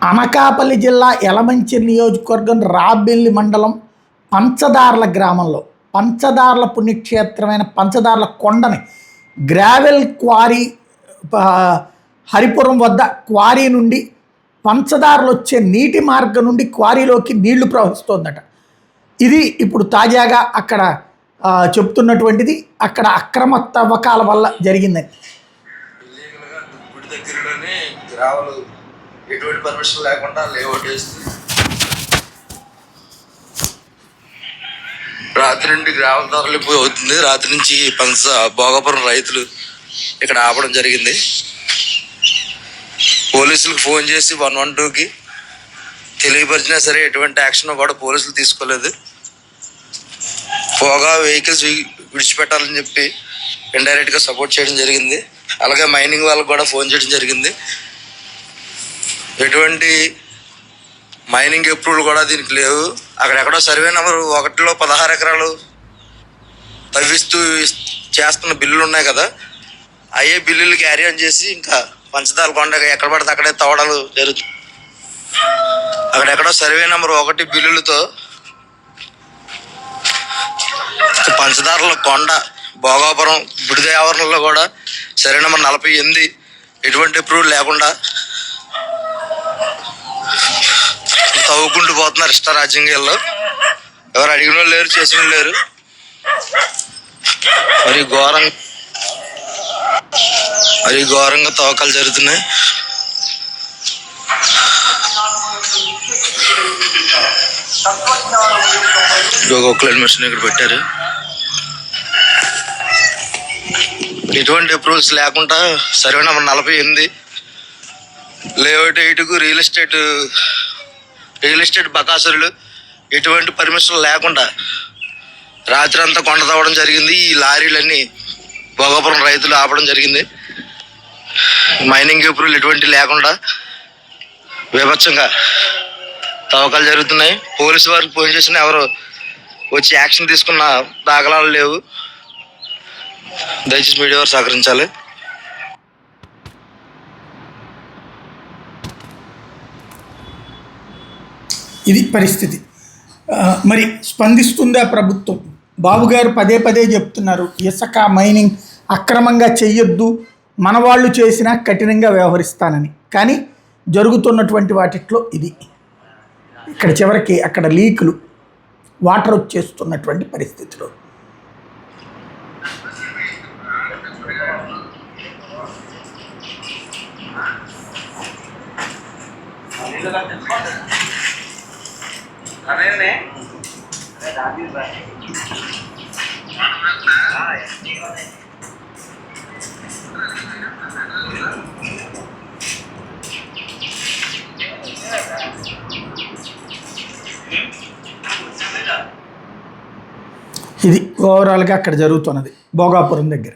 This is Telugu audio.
అనకాపల్లి జిల్లా యలమంచిలి నియోజకవర్గం రాబెల్లి మండలం పంచదార్ల గ్రామంలో పంచదార్ల పుణ్యక్షేత్రమైన పంచదార్ల కొండని గ్రావెల్ క్వారీ హరిపురం వద్ద క్వారీ నుండి పంచదారలు వచ్చే నీటి మార్గం నుండి క్వారీలోకి నీళ్లు ప్రవహిస్తోందట. ఇది ఇప్పుడు తాజాగా అక్కడ చెప్తున్నటువంటిది. అక్కడ అక్రమ తవ్వకాల వల్ల జరిగిందని. ఎటువంటి పర్మిషన్ లేకుండా లేఅవుట్ వేస్తే రాత్రి నుండి గ్రావెల్ తరలిపోయి అవుతుంది. రాత్రి నుంచి భోగాపురం రైతులు ఇక్కడ ఆపడం జరిగింది. పోలీసులకు ఫోన్ చేసి 112కి తెలియపరిచినా సరే ఎటువంటి యాక్షన్ కూడా పోలీసులు తీసుకోలేదు. పోగా వెహికల్స్ విడిచిపెట్టాలని చెప్పి ఇండైరెక్ట్గా సపోర్ట్ చేయడం జరిగింది. అలాగే మైనింగ్ వాళ్ళకి కూడా ఫోన్ చేయడం జరిగింది. ఎటువంటి మైనింగ్ అప్రూవల్ కూడా దీనికి లేవు. అక్కడెక్కడో సర్వే నెంబర్ 1లో 16 ఎకరాలు తవ్విస్తూ చేస్తున్న బిల్లులు ఉన్నాయి కదా, అయ్యే బిల్లులు క్యారీ ఆన్ చేసి ఇంకా పంచదార కొండ ఎక్కడ పడితే అక్కడే తవ్వడాలు జరుగుతుంది. అక్కడెక్కడో సర్వే నెంబర్ 1 బిల్లులతో పంచదారల కొండ భోగాపురం బుడిద ఆవరణలో కూడా సర్వే నెంబర్ 48 ఎటువంటి అప్రూవల్ లేకుండా తవ్వుకుంటూ పోతున్నారు ఇష్టారాజ్యంగా. ఎవరు అడిగిన లేరు, చేసిన లేరు. మరి ఘోరంగా తవ్వకాలు జరుగుతున్నాయి. ఒక్కొక్క మిషన్ ఇక్కడ పెట్టారు. ఎటువంటి అప్రూవల్స్ లేకుండా సర్వే నెంబర్ 48 లేఅవుట్ 8కు రియల్ ఎస్టేట్ బకాసురులు ఎటువంటి పర్మిషన్ లేకుండా రాత్రి అంతా కొండ తవ్వడం జరిగింది. ఈ లారీలన్నీ భోగాపురం రైతులు ఆపడం జరిగింది. మైనింగ్ అప్రూవల్ ఎటువంటి లేకుండా విభత్సంగా తవ్వకాలు జరుగుతున్నాయి. పోలీసు వారికి ఫోన్ చేసిన ఎవరు వచ్చి యాక్షన్ తీసుకున్న దాఖలాలు లేవు. దయచేసి మీడియా వారు సహకరించాలి. ఇది పరిస్థితి. మరి స్పందిస్తుందా ప్రభుత్వం? బాబు గారు పదే పదే చెప్తున్నారు, ఇసుక మైనింగ్ అక్రమంగా చెయ్యొద్దు, మన వాళ్ళు చేసినా కఠినంగా వ్యవహరిస్తానని. కానీ జరుగుతున్నటువంటి వాటిట్లో ఇది ఇక్కడ చివరికి అక్కడ లీకులు, వాటర్ వచ్చేస్తున్నటువంటి పరిస్థితిలో ఇది ఓవరాల్గా అక్కడ జరుగుతున్నది భోగాపురం దగ్గర.